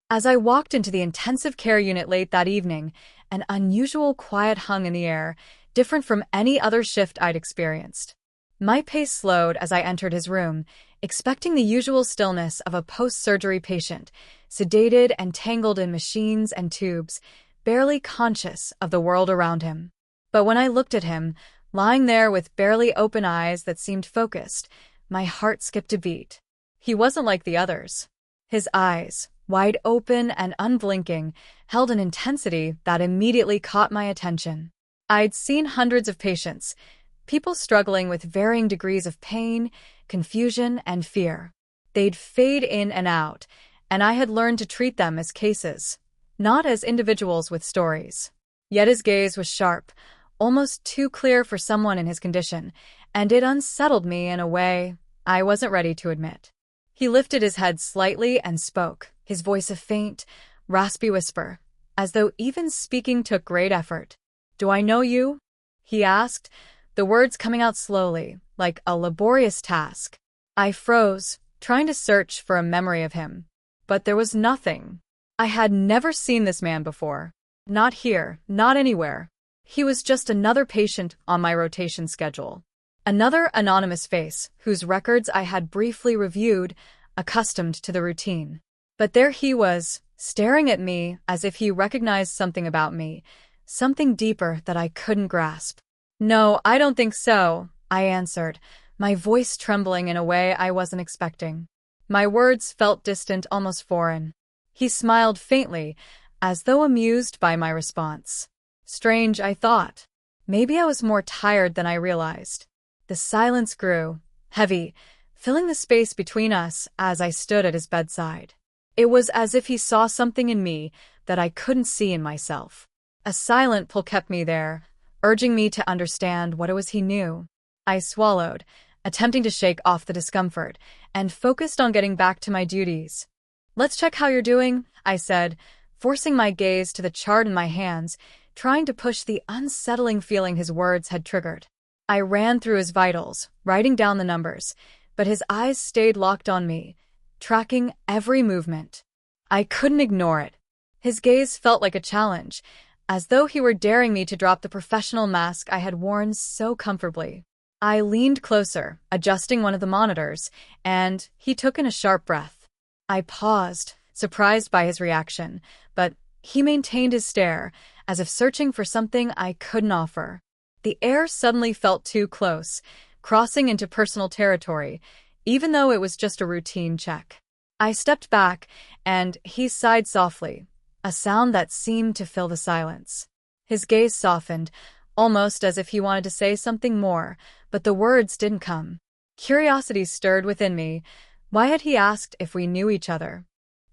As I walked into the intensive care unit late that evening, an unusual quiet hung in the air, different from any other shift I'd experienced. My pace slowed as I entered his room, expecting the usual stillness of a post-surgery patient, sedated and tangled in machines and tubes, barely conscious of the world around him. But when I looked at him, lying there with barely open eyes that seemed focused, my heart skipped a beat. He wasn't like the others. His eyes, wide open and unblinking, held an intensity that immediately caught my attention. I'd seen hundreds of patients, people struggling with varying degrees of pain, confusion, and fear. They'd fade in and out, and I had learned to treat them as cases, not as individuals with stories. Yet his gaze was sharp, almost too clear for someone in his condition, and it unsettled me in a way I wasn't ready to admit. He lifted his head slightly and spoke, his voice a faint, raspy whisper, as though even speaking took great effort. "Do I know you?" he asked, the words coming out slowly, like a laborious task. I froze, trying to search for a memory of him. But there was nothing. I had never seen this man before. Not here, not anywhere. He was just another patient on my rotation schedule. Another anonymous face, whose records I had briefly reviewed, accustomed to the routine. But there he was, staring at me as if he recognized something about me, something deeper that I couldn't grasp. "No, I don't think so," I answered, my voice trembling in a way I wasn't expecting. My words felt distant, almost foreign. He smiled faintly, as though amused by my response. Strange, I thought. Maybe I was more tired than I realized. The silence grew, heavy, filling the space between us as I stood at his bedside. It was as if he saw something in me that I couldn't see in myself. A silent pull kept me there, urging me to understand what it was he knew. I swallowed, attempting to shake off the discomfort, and focused on getting back to my duties. "Let's check how you're doing," I said, forcing my gaze to the chart in my hands, trying to push the unsettling feeling his words had triggered. I ran through his vitals, writing down the numbers, but his eyes stayed locked on me, tracking every movement. I couldn't ignore it. His gaze felt like a challenge, as though he were daring me to drop the professional mask I had worn so comfortably. I leaned closer, adjusting one of the monitors, and he took in a sharp breath. I paused, surprised by his reaction, but he maintained his stare, as if searching for something I couldn't offer. The air suddenly felt too close, crossing into personal territory, even though it was just a routine check. I stepped back, and he sighed softly, a sound that seemed to fill the silence. His gaze softened, almost as if he wanted to say something more, but the words didn't come. Curiosity stirred within me. Why had he asked if we knew each other?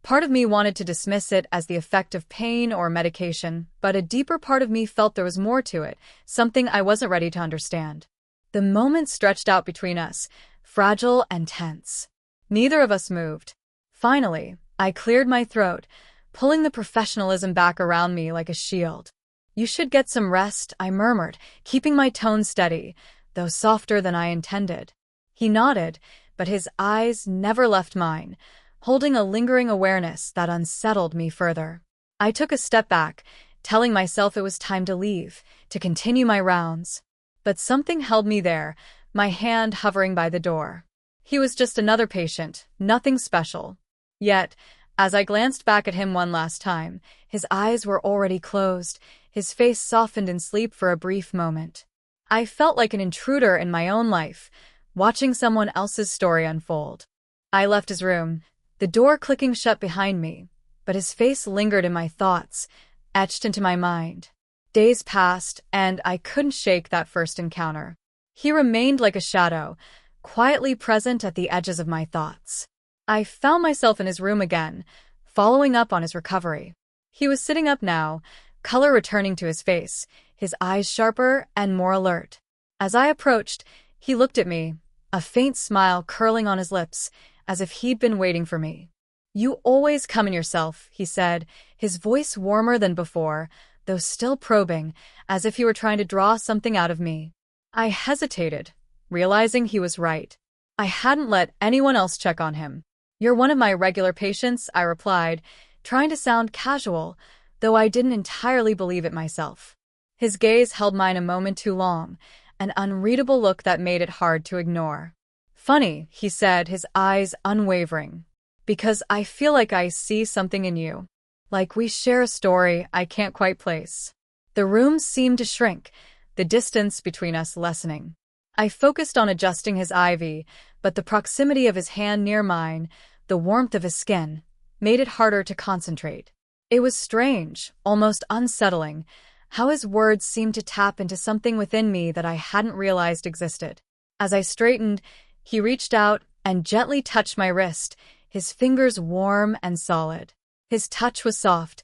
Part of me wanted to dismiss it as the effect of pain or medication, but a deeper part of me felt there was more to it, something I wasn't ready to understand. The moment stretched out between us, fragile and tense. Neither of us moved. Finally, I cleared my throat, pulling the professionalism back around me like a shield. "You should get some rest," I murmured, keeping my tone steady, though softer than I intended. He nodded, but his eyes never left mine, holding a lingering awareness that unsettled me further. I took a step back, telling myself it was time to leave, to continue my rounds. But something held me there, my hand hovering by the door. He was just another patient, nothing special. Yet, as I glanced back at him one last time, his eyes were already closed, his face softened in sleep for a brief moment. I felt like an intruder in my own life, watching someone else's story unfold. I left his room, the door clicking shut behind me, but his face lingered in my thoughts, etched into my mind. Days passed, and I couldn't shake that first encounter. He remained like a shadow, quietly present at the edges of my thoughts. I found myself in his room again, following up on his recovery. He was sitting up now, color returning to his face, his eyes sharper and more alert. As I approached, he looked at me, a faint smile curling on his lips, as if he'd been waiting for me. "You always come in yourself," he said, his voice warmer than before, though still probing, as if he were trying to draw something out of me. I hesitated, realizing he was right. I hadn't let anyone else check on him. "You're one of my regular patients," I replied, trying to sound casual, though I didn't entirely believe it myself. His gaze held mine a moment too long, an unreadable look that made it hard to ignore. "Funny," he said, his eyes unwavering. "Because I feel like I see something in you. Like we share a story I can't quite place." The room seemed to shrink, the distance between us lessening. I focused on adjusting his IV, but the proximity of his hand near mine, the warmth of his skin, made it harder to concentrate. It was strange, almost unsettling, how his words seemed to tap into something within me that I hadn't realized existed. As I straightened, he reached out and gently touched my wrist, his fingers warm and solid. His touch was soft,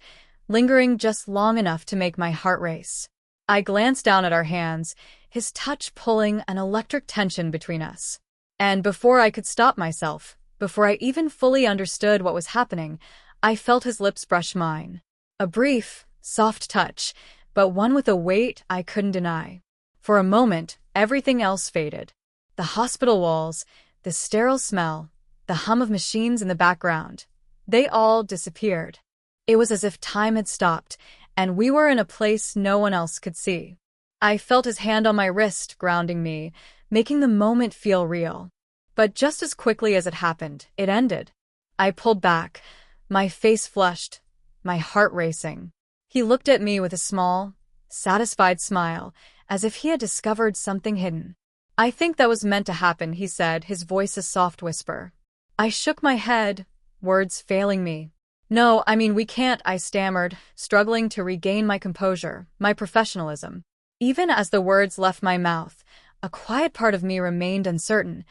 lingering just long enough to make my heart race. I glanced down at our hands, his touch pulling an electric tension between us. And before I could stop myself, before I even fully understood what was happening, I felt his lips brush mine. A brief, soft touch, but one with a weight I couldn't deny. For a moment, everything else faded. The hospital walls, the sterile smell, the hum of machines in the background. They all disappeared. It was as if time had stopped, and we were in a place no one else could see. I felt his hand on my wrist, grounding me, making the moment feel real. But just as quickly as it happened, it ended. I pulled back, my face flushed, my heart racing. He looked at me with a small, satisfied smile, as if he had discovered something hidden. "I think that was meant to happen," he said, his voice a soft whisper. I shook my head, words failing me. "No, I mean we can't," I stammered, struggling to regain my composure, my professionalism. Even as the words left my mouth, a quiet part of me remained uncertain,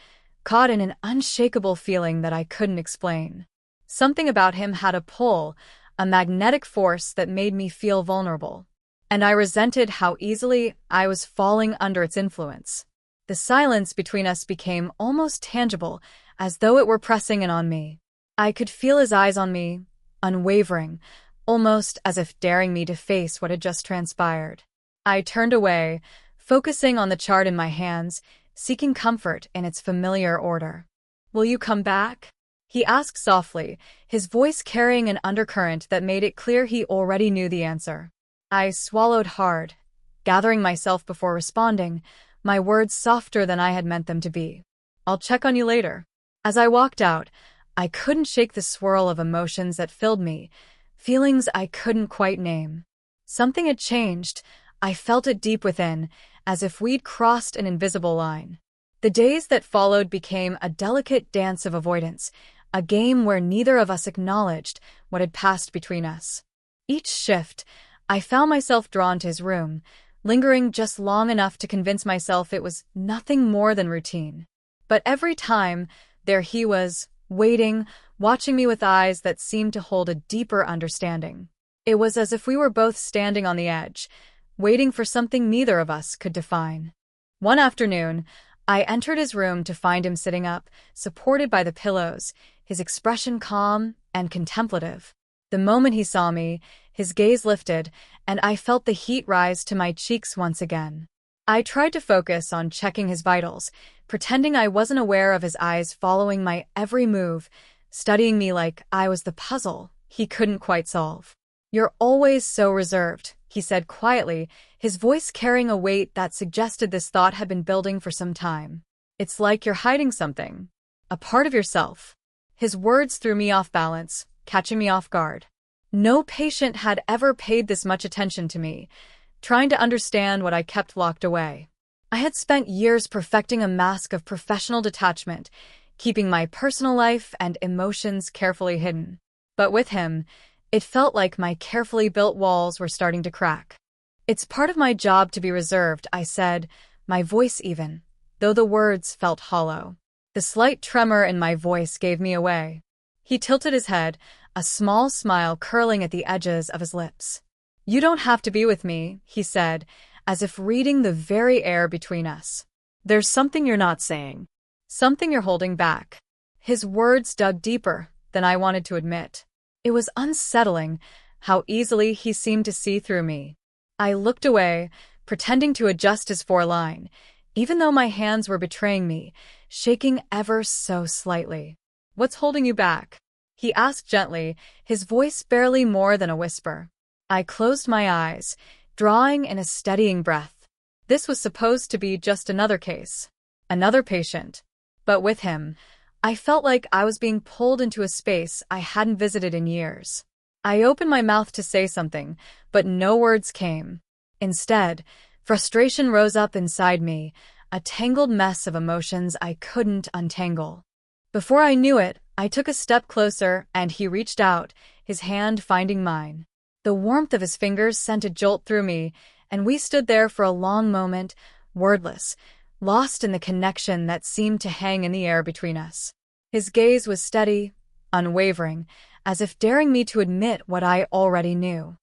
caught in an unshakable feeling that I couldn't explain. Something about him had a pull, a magnetic force that made me feel vulnerable. And I resented how easily I was falling under its influence. The silence between us became almost tangible, as though it were pressing in on me. I could feel his eyes on me, unwavering, almost as if daring me to face what had just transpired. I turned away, focusing on the chart in my hands, seeking comfort in its familiar order. "Will you come back?" he asked softly, his voice carrying an undercurrent that made it clear he already knew the answer. I swallowed hard, gathering myself before responding, my words softer than I had meant them to be. "I'll check on you later." As I walked out, I couldn't shake the swirl of emotions that filled me, feelings I couldn't quite name. Something had changed. I felt it deep within, as if we'd crossed an invisible line. The days that followed became a delicate dance of avoidance, a game where neither of us acknowledged what had passed between us. Each shift, I found myself drawn to his room, lingering just long enough to convince myself it was nothing more than routine. But every time, there he was, waiting, watching me with eyes that seemed to hold a deeper understanding. It was as if we were both standing on the edge, waiting for something neither of us could define. One afternoon, I entered his room to find him sitting up, supported by the pillows, his expression calm and contemplative. The moment he saw me, his gaze lifted, and I felt the heat rise to my cheeks once again. I tried to focus on checking his vitals, pretending I wasn't aware of his eyes following my every move, studying me like I was the puzzle he couldn't quite solve. "You're always so reserved," he said quietly, his voice carrying a weight that suggested this thought had been building for some time. "It's like you're hiding something, a part of yourself." His words threw me off balance, catching me off guard. No patient had ever paid this much attention to me, trying to understand what I kept locked away. I had spent years perfecting a mask of professional detachment, keeping my personal life and emotions carefully hidden. But with him, it felt like my carefully built walls were starting to crack. "It's part of my job to be reserved," I said, my voice even, though the words felt hollow. The slight tremor in my voice gave me away. He tilted his head, a small smile curling at the edges of his lips. "You don't have to be with me," he said, as if reading the very air between us. "There's something you're not saying. Something you're holding back." His words dug deeper than I wanted to admit. It was unsettling how easily he seemed to see through me. I looked away, pretending to adjust his foreline, even though my hands were betraying me, shaking ever so slightly. "What's holding you back?" he asked gently, his voice barely more than a whisper. I closed my eyes, drawing in a steadying breath. This was supposed to be just another case. Another patient. But with him, I felt like I was being pulled into a space I hadn't visited in years. I opened my mouth to say something, but no words came. Instead, frustration rose up inside me, a tangled mess of emotions I couldn't untangle. Before I knew it, I took a step closer and he reached out, his hand finding mine. The warmth of his fingers sent a jolt through me, and we stood there for a long moment, wordless, lost in the connection that seemed to hang in the air between us. His gaze was steady, unwavering, as if daring me to admit what I already knew.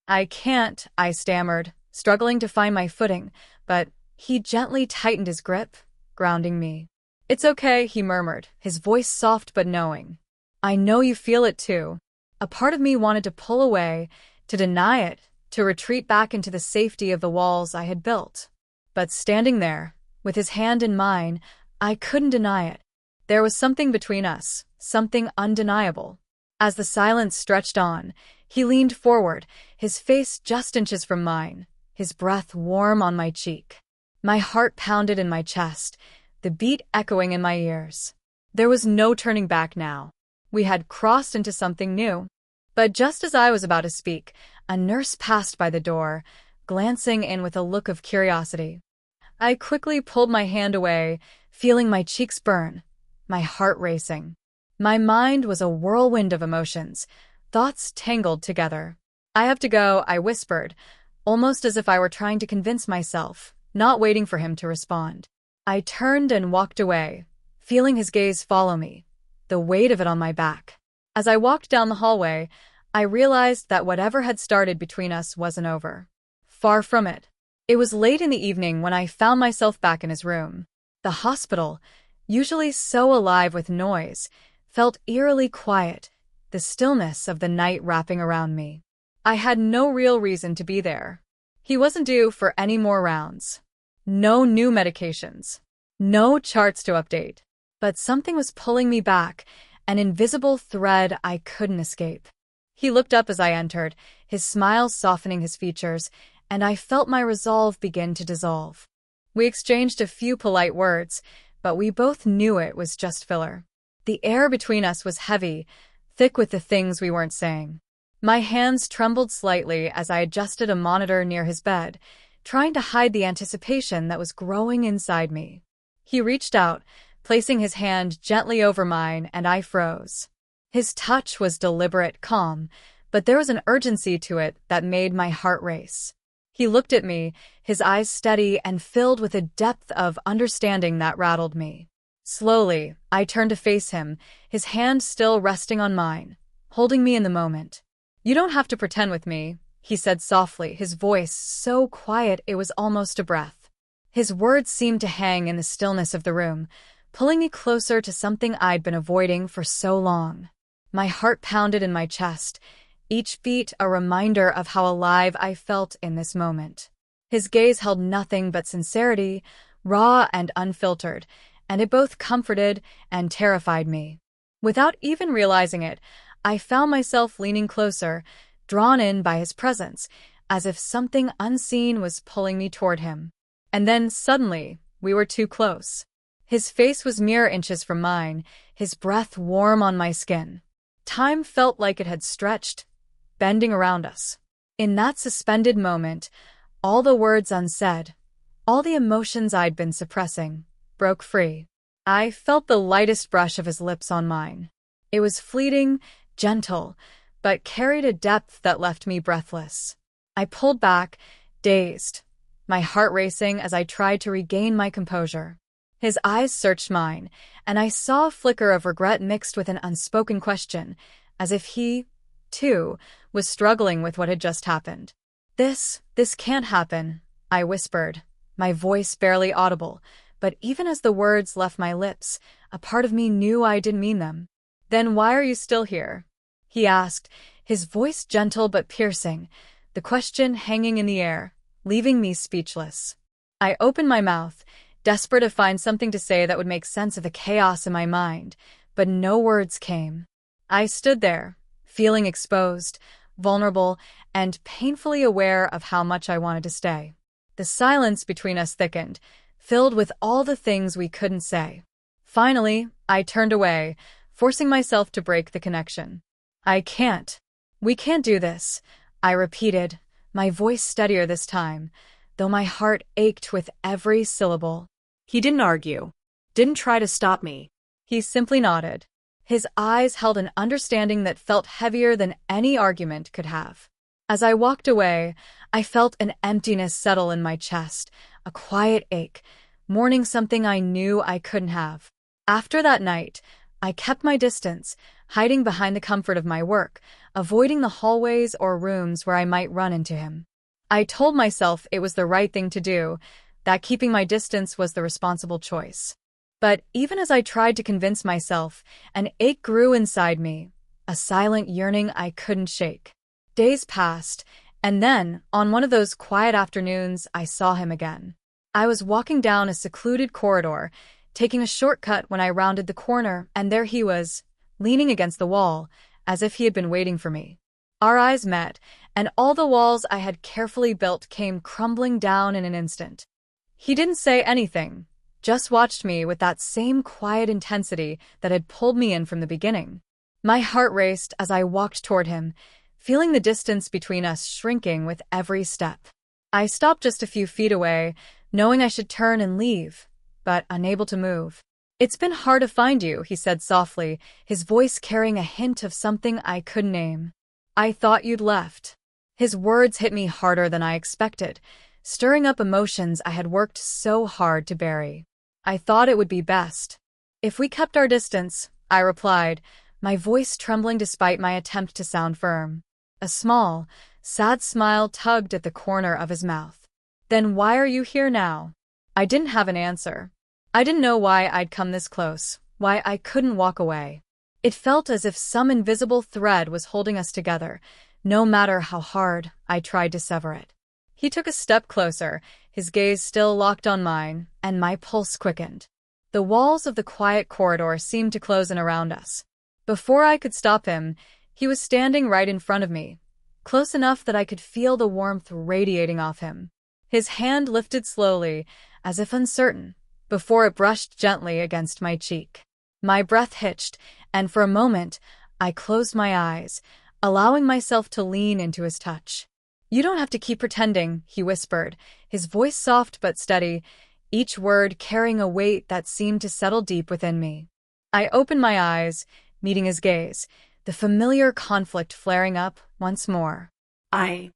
I can't, I stammered, struggling to find my footing, but he gently tightened his grip, grounding me. It's okay, he murmured, his voice soft but knowing. I know you feel it too. A part of me wanted to pull away, to deny it, to retreat back into the safety of the walls I had built. But standing there, with his hand in mine, I couldn't deny it. There was something between us, something undeniable. As the silence stretched on, he leaned forward, his face just inches from mine, his breath warm on my cheek. My heart pounded in my chest, the beat echoing in my ears. There was no turning back now. We had crossed into something new. But just as I was about to speak, a nurse passed by the door, glancing in with a look of curiosity. I quickly pulled my hand away, feeling my cheeks burn, my heart racing. My mind was a whirlwind of emotions, thoughts tangled together. I have to go, I whispered, almost as if I were trying to convince myself, not waiting for him to respond. I turned and walked away, feeling his gaze follow me, the weight of it on my back. As I walked down the hallway, I realized that whatever had started between us wasn't over. Far from it. It was late in the evening when I found myself back in his room. The hospital, usually so alive with noise, felt eerily quiet, the stillness of the night wrapping around me. I had no real reason to be there. He wasn't due for any more rounds. No new medications. No charts to update. But something was pulling me back, an invisible thread I couldn't escape. He looked up as I entered, his smile softening his features, and I felt my resolve begin to dissolve. We exchanged a few polite words, but we both knew it was just filler. The air between us was heavy, thick with the things we weren't saying. My hands trembled slightly as I adjusted a monitor near his bed, trying to hide the anticipation that was growing inside me. He reached out, placing his hand gently over mine, and I froze. His touch was deliberate, calm, but there was an urgency to it that made my heart race. He looked at me, his eyes steady and filled with a depth of understanding that rattled me. Slowly, I turned to face him, his hand still resting on mine, holding me in the moment. You don't have to pretend with me, he said softly, his voice so quiet it was almost a breath. His words seemed to hang in the stillness of the room, pulling me closer to something I'd been avoiding for so long. My heart pounded in my chest, each beat a reminder of how alive I felt in this moment. His gaze held nothing but sincerity, raw and unfiltered, and it both comforted and terrified me. Without even realizing it, I found myself leaning closer, drawn in by his presence, as if something unseen was pulling me toward him. And then, suddenly, we were too close. His face was mere inches from mine, his breath warm on my skin. Time felt like it had stretched, bending around us. In that suspended moment, all the words unsaid, all the emotions I'd been suppressing, broke free. I felt the lightest brush of his lips on mine. It was fleeting, gentle, but carried a depth that left me breathless. I pulled back, dazed, my heart racing as I tried to regain my composure. His eyes searched mine, and I saw a flicker of regret mixed with an unspoken question, as if he, too, was struggling with what had just happened. This can't happen, I whispered, my voice barely audible, but even as the words left my lips, a part of me knew I didn't mean them. Then why are you still here? He asked, his voice gentle but piercing, the question hanging in the air, leaving me speechless. I opened my mouth, desperate to find something to say that would make sense of the chaos in my mind, but no words came. I stood there, feeling exposed, vulnerable, and painfully aware of how much I wanted to stay. The silence between us thickened, filled with all the things we couldn't say. Finally, I turned away, forcing myself to break the connection. I can't. We can't do this, I repeated, my voice steadier this time, though my heart ached with every syllable. He didn't argue, didn't try to stop me. He simply nodded. His eyes held an understanding that felt heavier than any argument could have. As I walked away, I felt an emptiness settle in my chest, a quiet ache, mourning something I knew I couldn't have. After that night, I kept my distance, hiding behind the comfort of my work, avoiding the hallways or rooms where I might run into him. I told myself it was the right thing to do, that keeping my distance was the responsible choice. But even as I tried to convince myself, an ache grew inside me, a silent yearning I couldn't shake. Days passed, and then, on one of those quiet afternoons, I saw him again. I was walking down a secluded corridor, taking a shortcut when I rounded the corner, and there he was, leaning against the wall, as if he had been waiting for me. Our eyes met, and all the walls I had carefully built came crumbling down in an instant. He didn't say anything, just watched me with that same quiet intensity that had pulled me in from the beginning. My heart raced as I walked toward him, feeling the distance between us shrinking with every step. I stopped just a few feet away, knowing I should turn and leave, but unable to move. "It's been hard to find you," he said softly, his voice carrying a hint of something I couldn't name. "I thought you'd left." His words hit me harder than I expected, stirring up emotions I had worked so hard to bury. "I thought it would be best if we kept our distance," I replied, my voice trembling despite my attempt to sound firm. A small, sad smile tugged at the corner of his mouth. "Then why are you here now?" I didn't have an answer. I didn't know why I'd come this close, why I couldn't walk away. It felt as if some invisible thread was holding us together, no matter how hard I tried to sever it. He took a step closer, his gaze still locked on mine, and my pulse quickened. The walls of the quiet corridor seemed to close in around us. Before I could stop him, he was standing right in front of me, close enough that I could feel the warmth radiating off him. His hand lifted slowly, as if uncertain, before it brushed gently against my cheek. My breath hitched, and for a moment, I closed my eyes, allowing myself to lean into his touch. "You don't have to keep pretending," he whispered, his voice soft but steady, each word carrying a weight that seemed to settle deep within me. I opened my eyes, meeting his gaze, the familiar conflict flaring up once more. I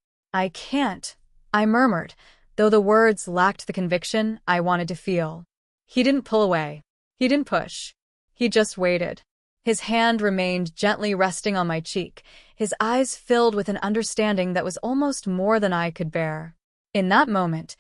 can't," I murmured, though the words lacked the conviction I wanted to feel. He didn't pull away. He didn't push. He just waited. His hand remained gently resting on my cheek, his eyes filled with an understanding that was almost more than I could bear. In that moment,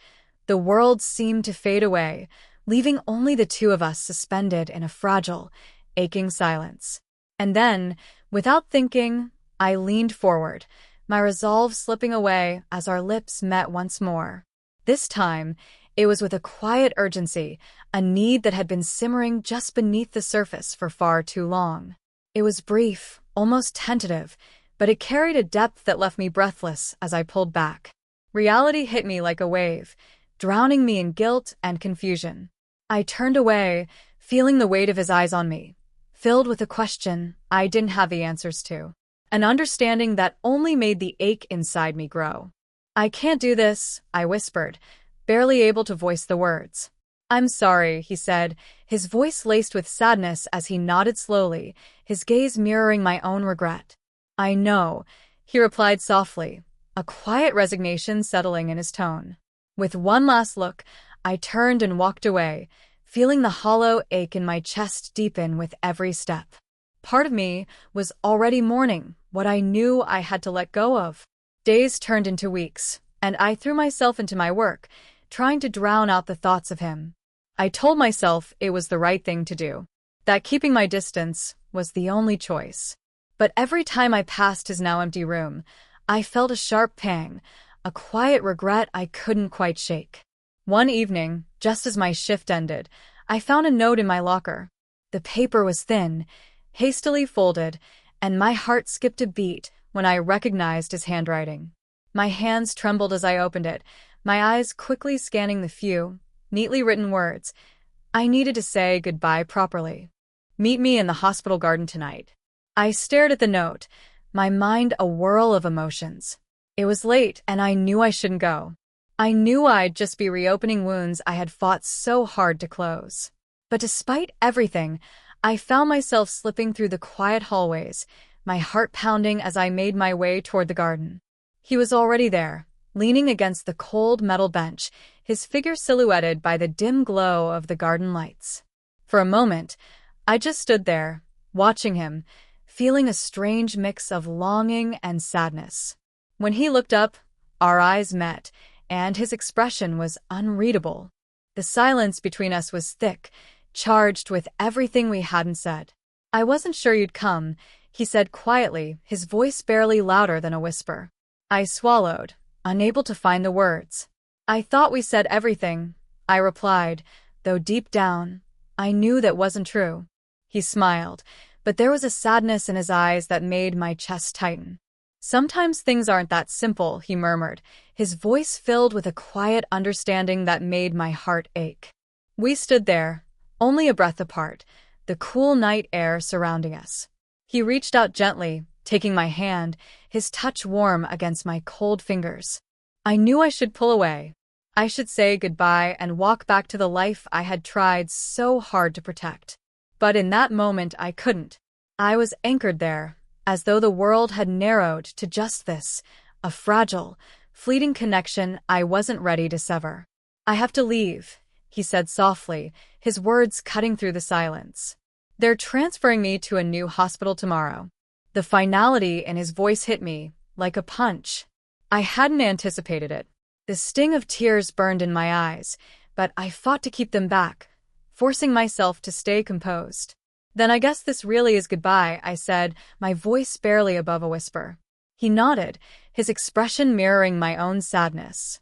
the world seemed to fade away, leaving only the two of us suspended in a fragile, aching silence. And then, without thinking, I leaned forward, my resolve slipping away as our lips met once more. This time, it was with a quiet urgency, a need that had been simmering just beneath the surface for far too long. It was brief, almost tentative, but it carried a depth that left me breathless as I pulled back. Reality hit me like a wave, drowning me in guilt and confusion. I turned away, feeling the weight of his eyes on me, filled with a question I didn't have the answers to, an understanding that only made the ache inside me grow. "I can't do this," I whispered, barely able to voice the words. "I'm sorry," he said, his voice laced with sadness as he nodded slowly, his gaze mirroring my own regret. "I know," he replied softly, a quiet resignation settling in his tone. With one last look, I turned and walked away, feeling the hollow ache in my chest deepen with every step. Part of me was already mourning what I knew I had to let go of. Days turned into weeks, and I threw myself into my work, trying to drown out the thoughts of him. I told myself it was the right thing to do, that keeping my distance was the only choice. But every time I passed his now empty room, I felt a sharp pang, a quiet regret I couldn't quite shake. One evening, just as my shift ended, I found a note in my locker. The paper was thin, hastily folded, and my heart skipped a beat when I recognized his handwriting. My hands trembled as I opened it, my eyes quickly scanning the few, neatly written words. I needed to say goodbye properly. Meet me in the hospital garden tonight. I stared at the note, my mind a whirl of emotions. It was late, and I knew I shouldn't go. I knew I'd just be reopening wounds I had fought so hard to close. But despite everything, I found myself slipping through the quiet hallways, my heart pounding as I made my way toward the garden. He was already there, leaning against the cold metal bench, his figure silhouetted by the dim glow of the garden lights. For a moment, I just stood there, watching him, feeling a strange mix of longing and sadness. When he looked up, our eyes met, and his expression was unreadable. The silence between us was thick, charged with everything we hadn't said. I wasn't sure you'd come, he said quietly, his voice barely louder than a whisper. I swallowed, unable to find the words. I thought we said everything, I replied, though deep down, I knew that wasn't true. He smiled, but there was a sadness in his eyes that made my chest tighten. Sometimes things aren't that simple, he murmured, his voice filled with a quiet understanding that made my heart ache. We stood there, only a breath apart, the cool night air surrounding us. He reached out gently, taking my hand, his touch warm against my cold fingers. I knew I should pull away. I should say goodbye and walk back to the life I had tried so hard to protect. But in that moment I couldn't. I was anchored there, as though the world had narrowed to just this, a fragile, fleeting connection I wasn't ready to sever. I have to leave, he said softly, his words cutting through the silence. They're transferring me to a new hospital tomorrow. The finality in his voice hit me, like a punch. I hadn't anticipated it. The sting of tears burned in my eyes, but I fought to keep them back, forcing myself to stay composed. Then I guess this really is goodbye, I said, my voice barely above a whisper. He nodded, his expression mirroring my own sadness.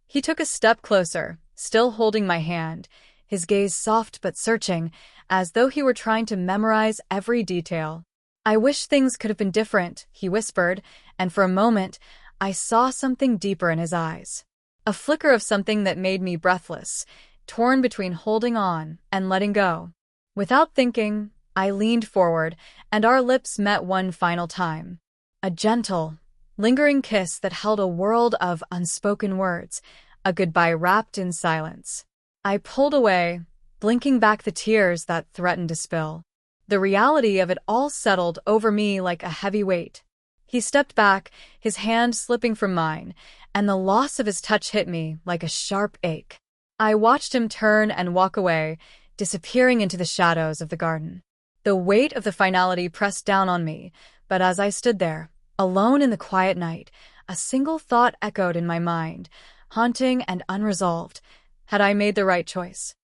He took a step closer, still holding my hand, his gaze soft but searching, as though he were trying to memorize every detail. I wish things could have been different, he whispered, and for a moment, I saw something deeper in his eyes. A flicker of something that made me breathless, torn between holding on and letting go. Without thinking, I leaned forward, and our lips met one final time. A gentle, lingering kiss that held a world of unspoken words, a goodbye wrapped in silence. I pulled away, blinking back the tears that threatened to spill. The reality of it all settled over me like a heavy weight. He stepped back, his hand slipping from mine, and the loss of his touch hit me like a sharp ache. I watched him turn and walk away, disappearing into the shadows of the garden. The weight of the finality pressed down on me, but as I stood there, alone in the quiet night, a single thought echoed in my mind, haunting and unresolved. Had I made the right choice?